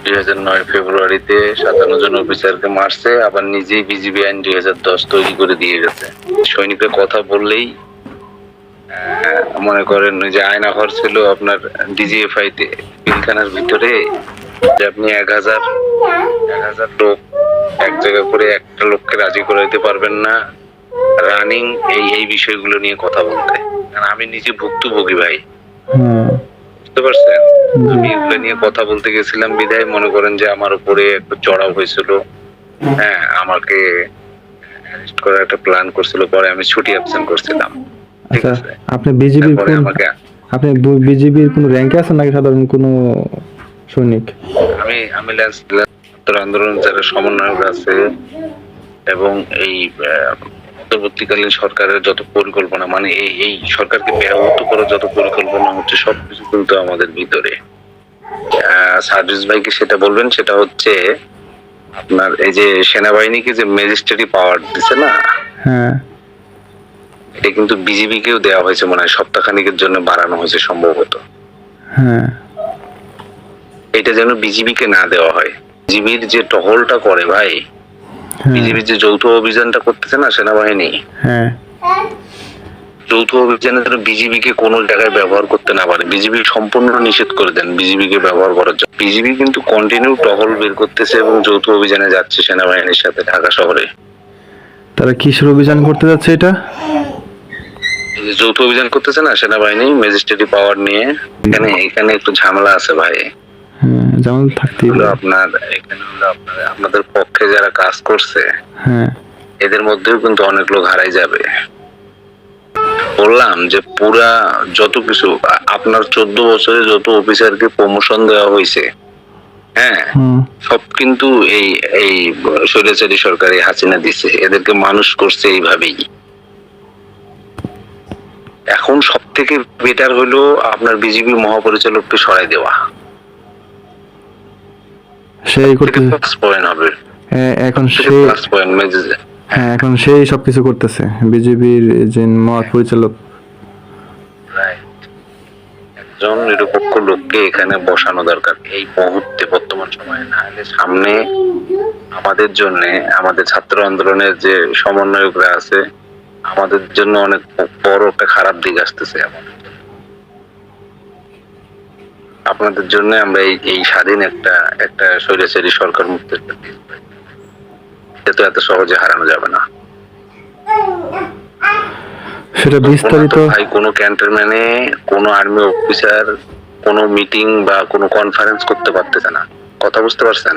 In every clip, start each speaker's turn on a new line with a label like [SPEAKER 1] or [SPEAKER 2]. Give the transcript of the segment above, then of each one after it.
[SPEAKER 1] 2009 ফেব্রুয়ারিতে 57 জন অফিসারকে মারছে, আবার নিজেই বিজিবি আইন 2010 তৈরি করে দিয়ে গেছে। সৈনিকের কথা বললেই মনে করেন যে আয়নাঘর ছিল আপনার ডিজিএফআই তে পিলখানার ভিতরে, যে আপনি 1000 লোক এক জায়গা করে একটা লোককে রাজি করাইতে পারবেন না রানিং এই বিষয়গুলো নিয়ে কথা বলতে। কারণ আমি নিজে ভুক্তভোগী ভাই, বুঝতে পারছেন? আমি এগুলো নিয়ে কথা বলতে গেছিলাম বিধায় মনে করেন যে আমার উপরে একটু চড়াও হয়েছিল। হ্যাঁ, আমাকে অ্যারেস্ট করার একটা প্ল্যান করছিল, পরে আমি ছুটি অ্যাবসেন্ট করছিলাম।
[SPEAKER 2] আচ্ছা, আপনি বিজিবির কোন র্যাঙ্কে আছেন নাকি সাধারণ কোন সৈনিক?
[SPEAKER 1] আমি আন্দোলন যারা সমন্বয়ক আছে এবং এই অন্তর্বর্তীকালীন সরকারের যত পরিকল্পনা, মানে এই সরকারকে ব্যাহত করার যত পরিকল্পনা হচ্ছে সবকিছু কিন্তু আমাদের ভিতরে। সার্জিস ভাইকে সেটা বলবেন, সেটা হচ্ছে আপনার এই যে সেনাবাহিনীকে যে ম্যাজিস্ট্রেটি পাওয়ার দিছে না,
[SPEAKER 2] হ্যাঁ,
[SPEAKER 1] এটা কিন্তু বিজিবি কেও দেওয়া হয়েছে মনে হয়, সপ্তাহখানিকের জন্য বাড়ানো হয়েছে সম্ভবত।
[SPEAKER 2] হ্যাঁ,
[SPEAKER 1] এটা যেন বিজিবি কে না দেওয়া হয়। বিজিবির যে টহলটা করে ভাই, বিজিবির যে যৌথ অভিযানটা করতেছে না সেনাবাহিনী,
[SPEAKER 2] হ্যাঁ,
[SPEAKER 1] যৌথ অভিযানে যেন বিজিবি কে কোনো জায়গায় ব্যবহার করতে না পারে, বিজিবি সম্পূর্ণ নিষেধ করে দেন বিজিবি কে ব্যবহার করার জন্য। বিজিবি কিন্তু কন্টিনিউ টহল বের করতেছে এবং যৌথ অভিযানে যাচ্ছে সেনাবাহিনীর সাথে ঢাকা শহরে।
[SPEAKER 2] তারা কিসের অভিযান করতে যাচ্ছে এটা?
[SPEAKER 1] যৌথ অভিযান করতেছে না সেনাবাহিনী ম্যাজিস্ট্রেটি পাওয়ার নিয়ে। এখানে একটু ঝামেলা আছে ভাই।
[SPEAKER 2] যেমন থাকতেই
[SPEAKER 1] হলো আপনার এখানে হলো আপনাদের পক্ষে যারা কাজ করছে,
[SPEAKER 2] হ্যাঁ,
[SPEAKER 1] এদের মধ্যেও কিন্তু অনেক লোক হারাই যাবে। বললাম যে পুরা যত কিছু আপনার 14 বছরে যত অফিসারকে প্রমোশন দেওয়া হয়েছে, হ্যাঁ, সব কিন্তু এই স্বৈরাচারী সরকারি হাসিনা দিছে, এদেরকে মানুষ করছে এইভাবেই। এখন সব থেকে বেটার হলো আপনার বিজিবি মহাপরিচালককে সরাই দেওয়া,
[SPEAKER 2] সেই করতে
[SPEAKER 1] প্লাস পয়েন্ট হবে।
[SPEAKER 2] এখন সেই
[SPEAKER 1] প্লাস পয়েন্ট
[SPEAKER 2] হ্যাঁ, এখন সেই সবকিছু করতেছে বিজেপির যে মহাপরিচালক।
[SPEAKER 1] একজন নিরপেক্ষ লোককে এখানে বসানো দরকার এই মুহূর্তে, বর্তমান সময়ে। না হলে সামনে আমাদের জন্য, আমাদের ছাত্র আন্দোলনের যে সমন্বয়করা আছে, আমাদের জন্য অনেক বড় একটা খারাপ দিক আসতেছে। আপনাদের জন্য আমরা এই স্বাধীন একটা স্বৈরাচারী সরকার মুক্ত এটা তো এত সহজে হারানো যাবে না।
[SPEAKER 2] সেটা বিস্তারিত
[SPEAKER 1] ভাই, কোনো ক্যান্টনমেন্টে কোনো আর্মি অফিসার কোনো মিটিং বা কোনো কনফারেন্স করতে পারতেছে না, কথা বুঝতে পারছেন?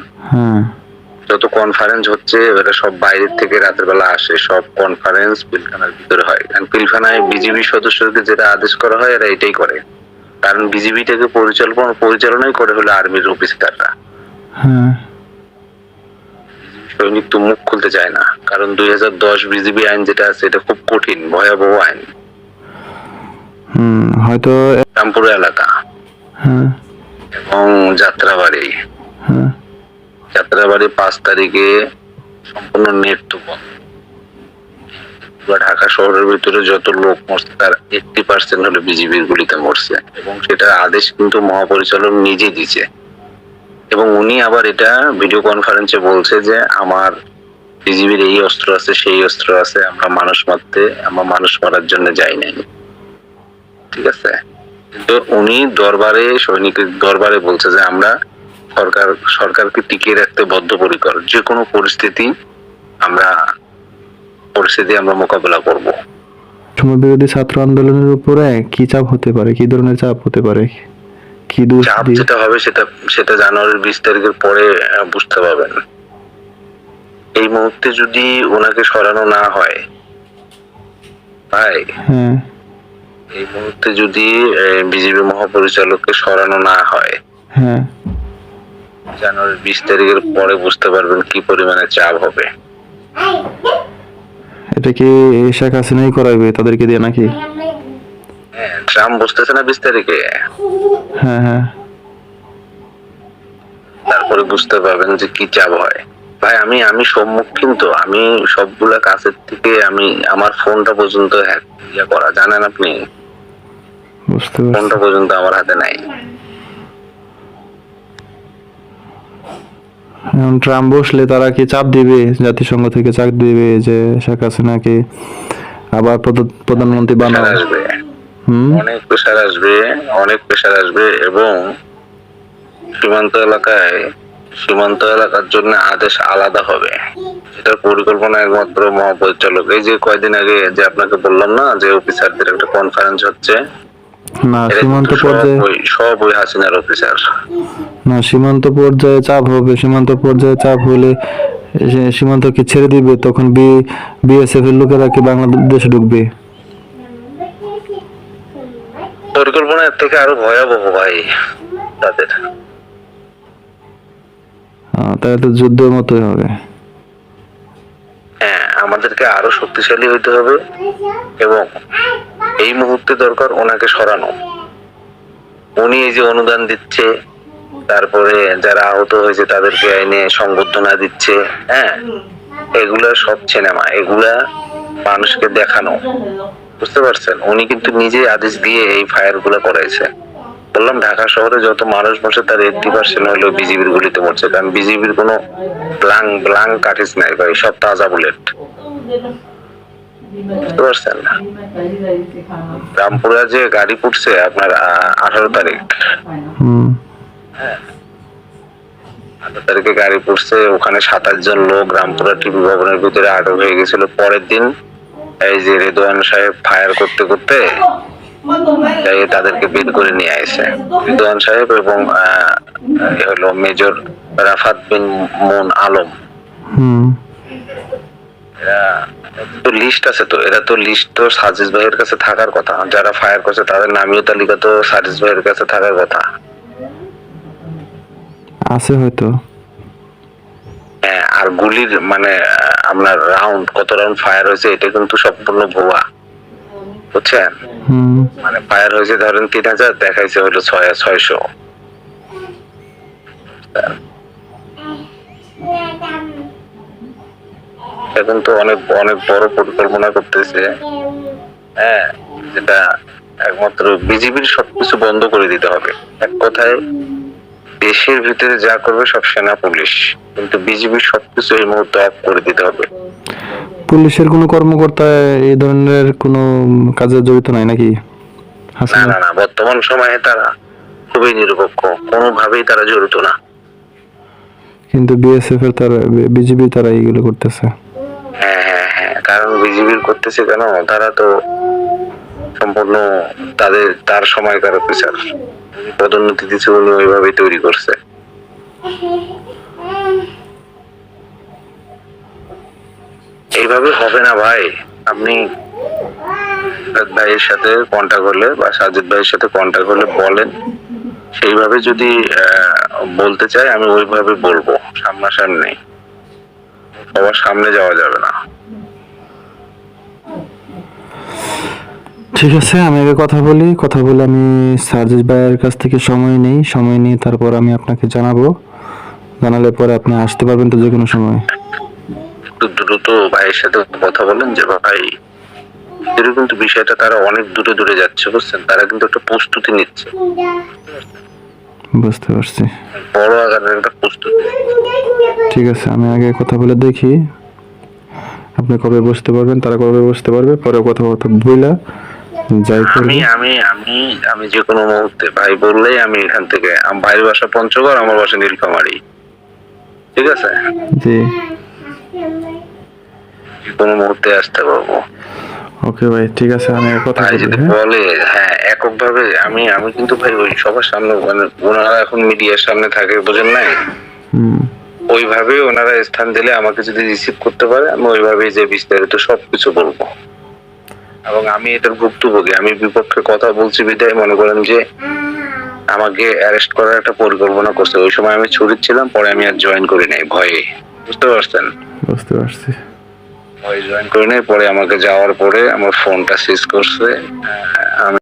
[SPEAKER 1] যত কনফারেন্স হচ্ছে এরা সব বাইরের থেকে রাতের বেলা আসে, সব কনফারেন্স পিলখানার ভিতরে হয়। কারণ পিলখানায় বিজিবি সদস্যদের যেটা আদেশ করা হয় এরা এটাই করে, কারণ বিজিবিটাকে পরিচালনাই করে হলো আর্মির অফিসাররা। সৈনিক তো মুখ খুলতে চায় না, কারণ 2010 বিজিবি আইন যেটা আছে এটা খুব কঠিন ভয়াবহ আইন।
[SPEAKER 2] হয়তো
[SPEAKER 1] রামপুর এলাকা এবং যাত্রাবাড়ি 5 তারিখে সম্পূর্ণ নেট তো বন্ধ। ঢাকা শহরের ভিতরে যত লোক মরছে তার 80% হলো বিজিবির গুলিতে মরছে, এবং সেটা আদেশ কিন্তু মহাপরিচালক নিজে দিছে। এবং উনি আবার এটা ভিডিও কনফারেন্সে বলছে যে আমার বিজিবির এই অস্ত্র আছে, সেই অস্ত্র আছে, আমরা মানুষ মারার জন্য যাই নাই। ঠিক আছে, কিন্তু উনি সৈনিকের দরবারে বলছে যে আমরা সরকারকে টিকিয়ে রাখতে বদ্ধপরিকর, যে কোনো পরিস্থিতি আমরা মোকাবেলা করব।
[SPEAKER 2] বিরোধী ছাত্র আন্দোলনের উপরে কি চাপ হতে পারে, কি ধরনের চাপ হতে পারে, কি
[SPEAKER 1] চাপ যেটা হবে সেটা জানুয়ারির 20 তারিখের পরে বুঝতে পারবেন। এই মুহূর্তে যদি ওনাকে সরানো না হয় ভাই, এই মুহূর্তে যদি বিজেপি মহাপরিচালককে সরানো না হয়, জানুয়ারির 20 তারিখের পরে বুঝতে পারবেন কি পরিমাণে চাপ হবে।
[SPEAKER 2] এটা কি শেখ হাসিনাই করাইবে তাদেরকে দিয়ে নাকি?
[SPEAKER 1] ট্রাম্প বসতেছে না 20 তারিখে, তারপরে বুঝতে পারবেন যে কি চাপ হয়। ভাই আমি সম্মুখীন, তো আমি সবগুলা কাছের থেকে আমার ফোনটা পর্যন্ত হ্যাক করা, জানেন আপনি? ফোনটা পর্যন্ত আমার হাতে নাই।
[SPEAKER 2] এখন ট্রাম্প বসলে তারা কি চাপ দিবে, জাতিসংঘ থেকে চাপ দিবে যে শেখ হাসিনাকে আবার প্রধানমন্ত্রী
[SPEAKER 1] প্রেশার
[SPEAKER 2] বানাও?
[SPEAKER 1] আসবে,
[SPEAKER 2] হুম।
[SPEAKER 1] অনেক প্রেশার আসবে, অনেক প্রেশার আসবে, এবং সীমান্ত এলাকার জন্য আদেশ আলাদা হবে। এটার পরিকল্পনা একমাত্র মহাপরিচালক। এই যে কয়দিন আগে যে আপনাকে বললাম না যে অফিসারদের একটা কনফারেন্স হচ্ছে,
[SPEAKER 2] না
[SPEAKER 1] এরা
[SPEAKER 2] সীমান্ত
[SPEAKER 1] কিন্তু
[SPEAKER 2] পর্যায়ে,
[SPEAKER 1] সব ওই হাসিনার অফিসার।
[SPEAKER 2] না সীমান্ত পর্যায়ে চাপ হবে, সীমান্ত পর্যায়ে চাপ হলে সীমান্তকে ছেড়ে দিবে, তখন বিএসএফ এর লোকেরা কি বাংলাদেশে ঢুকবে?
[SPEAKER 1] পরিকল্পনা এর থেকে আরো ভয়াবহ ভাই তাদের।
[SPEAKER 2] তাহলে তো যুদ্ধের মতোই হবে।
[SPEAKER 1] হ্যাঁ, আমাদেরকে আরো শক্তিশালী হইতে হবে, এবং এই মুহূর্তে দরকার ওনাকে সরানো। উনি এই যে অনুদান দিচ্ছে, তারপরে যারা আহত হয়েছে তাদেরকে এনে সংবর্ধনা দিচ্ছে, হ্যাঁ, এগুলা সব সিনেমা, এগুলা মানুষকে দেখানো, বুঝতে পারছেন? উনি কিন্তু নিজে আদেশ দিয়ে এই ফায়ার গুলা করাইছে। বললাম ঢাকা শহরে যত মানুষ মরছে তার 80% হলো বিজিবির গুলিতে মরছে, কারণ বিজিবির কোনো ব্লাং কাটিস নাই ভাই, সব তাজা বুলেট, বুঝতে পারছেন? রামপুরা যে গাড়ি পড়ছে আপনার 18 তারিখ,
[SPEAKER 2] হুম।
[SPEAKER 1] 18 তারিখে গাড়ি পড়ছে, ওখানে 27 জন লোক রামপুরা টিভি ভবনের ভিতরে আটক হয়ে গেছিল। পরের দিন এই যে রেদওয়ান সাহেব ফায়ার করতে করতে তাদেরকে বের করে নিয়ে আসে রেদওয়ান সাহেব, এবং হলো মেজর রাফাত বিন মুন আলম।
[SPEAKER 2] হুম।
[SPEAKER 1] তো লিস্ট আছে, তো এরা তো লিস্ট তো সাজিদ ভাইয়ের কাছে থাকার কথা, যারা ফায়ার করছে তাদের নামীয় তালিকা তো সাজিদ ভাইয়ের কাছে থাকার কথা।
[SPEAKER 2] আছে হয়তো।
[SPEAKER 1] হ্যাঁ, আর গুলির মানে আপনার রাউন্ড, কত রাউন্ড ফায়ার হয়েছে এটা কিন্তু সম্পূর্ণ ভুয়া, বুঝছেন?
[SPEAKER 2] হুম।
[SPEAKER 1] মানে ফায়ার হয়েছে ধরেন 3000, দেখাইছে হলো 600। এটা কিন্তু অনেক অনেক বড় পরিকল্পনা করতেছে, হ্যাঁ, যেটা একমাত্র বিজিবির সবকিছু বন্ধ করে দিতে হবে। এক কথায় দেশের ভিতরে যা করবে সব সেনা পুলিশ, কিন্তু বিজিবির সবকিছু এই মুহূর্তে অফ করে দিতে হবে।
[SPEAKER 2] পুলিশের কোনো কর্মকর্তা এই ধরনের কোনো কাজে জড়িত নাই নাকি?
[SPEAKER 1] না না না, বর্তমান সময়ে তারা খুবই নিরপেক্ষ, কোনোভাবেই তারা জড়িত না।
[SPEAKER 2] কিন্তু বিএসএফ এর তারা, বিজিবি তারা এইগুলো করতেছে।
[SPEAKER 1] হ্যাঁ হ্যাঁ হ্যাঁ, কারণ বিজিবির করতেছে কেন, তারা তো সম্পূর্ণ তার সময়কার অফিসার, পদোন্নতি দিচ্ছে উনি ওইভাবেই তৈরি করছে। এইভাবে হবে না ভাই। আপনি ভাইয়ের সাথে কন্ট্যাক্ট করলে বা সাজিদ ভাইয়ের সাথে কন্ট্যাক্ট করলে বলেন, সেইভাবে যদি বলতে চাই আমি ওইভাবে বলবো, সামনাসামনি, সবার সামনে যাওয়া যাবে না।
[SPEAKER 2] ঠিক আছে, আমি আগে কথা বলে আমি সার্জিস ভাইয়ের কাছ থেকে সময় নিয়ে তারপর আমি আপনাকে জানালে পরে আপনি আসতে পারবেন তো যে কোনো সময়।
[SPEAKER 1] একটু দ্রুত ভাইয়ের সাথে কথা বলেন যে ভাই এরকম কিন্তু বিষয়টা, তারা অনেক দূরে দূরে যাচ্ছে, বুঝছেন? তারা কিন্তু একটা প্রস্তুতি নিচ্ছে,
[SPEAKER 2] বুঝতে পারছি,
[SPEAKER 1] বড় আকারের একটা প্রস্তুতি।
[SPEAKER 2] ঠিক আছে, আমি আগে কথা বলে দেখি আপনি কবে বসতে পারবেন, তারা কবে বসতে পারবে, পরে কথা বইলা যাই করব।
[SPEAKER 1] আমি যে কোনো মুহূর্তে ভাই বললেই আমি এখান থেকে, ভাইয়ের বাসা পঞ্চগড়, আমার বাসা নীলফামারী, ঠিক আছে?
[SPEAKER 2] জি,
[SPEAKER 1] যে কোনো মুহূর্তে আসতে পারবো।
[SPEAKER 2] ওকে ভাই, ঠিক আছে, আমি কথা
[SPEAKER 1] ভাই
[SPEAKER 2] বলি।
[SPEAKER 1] যদি বলে হ্যাঁ এককভাবে, আমি কিন্তু ভাই ওই সবার সামনে, মানে ওনারা এখন মিডিয়ার সামনে থাকে, বোঝেন নাই?
[SPEAKER 2] হুম।
[SPEAKER 1] ওইভাবে ওনারা স্থান দিলে আমাকে যদি রিসিভ করতে পারে, আমি ওইভাবেই যে বিস্তারিত সবকিছু বলবো, এবং আমি এটার ভুক্তভোগী, আমি বিপক্ষে কথা বলছি বিধায় মনে করেন যে আমাকে অ্যারেস্ট করার একটা পরিকল্পনা করছে। ওই সময় আমি ছুটি ছিলাম, পরে আমি আর জয়েন করি নাই ভয়ে, বুঝতে পারছেন?
[SPEAKER 2] বুঝতে পারছি।
[SPEAKER 1] ভয়ে জয়েন করি নাই, পরে আমাকে যাওয়ার পরে আমার ফোনটা সিজ করছে। আমি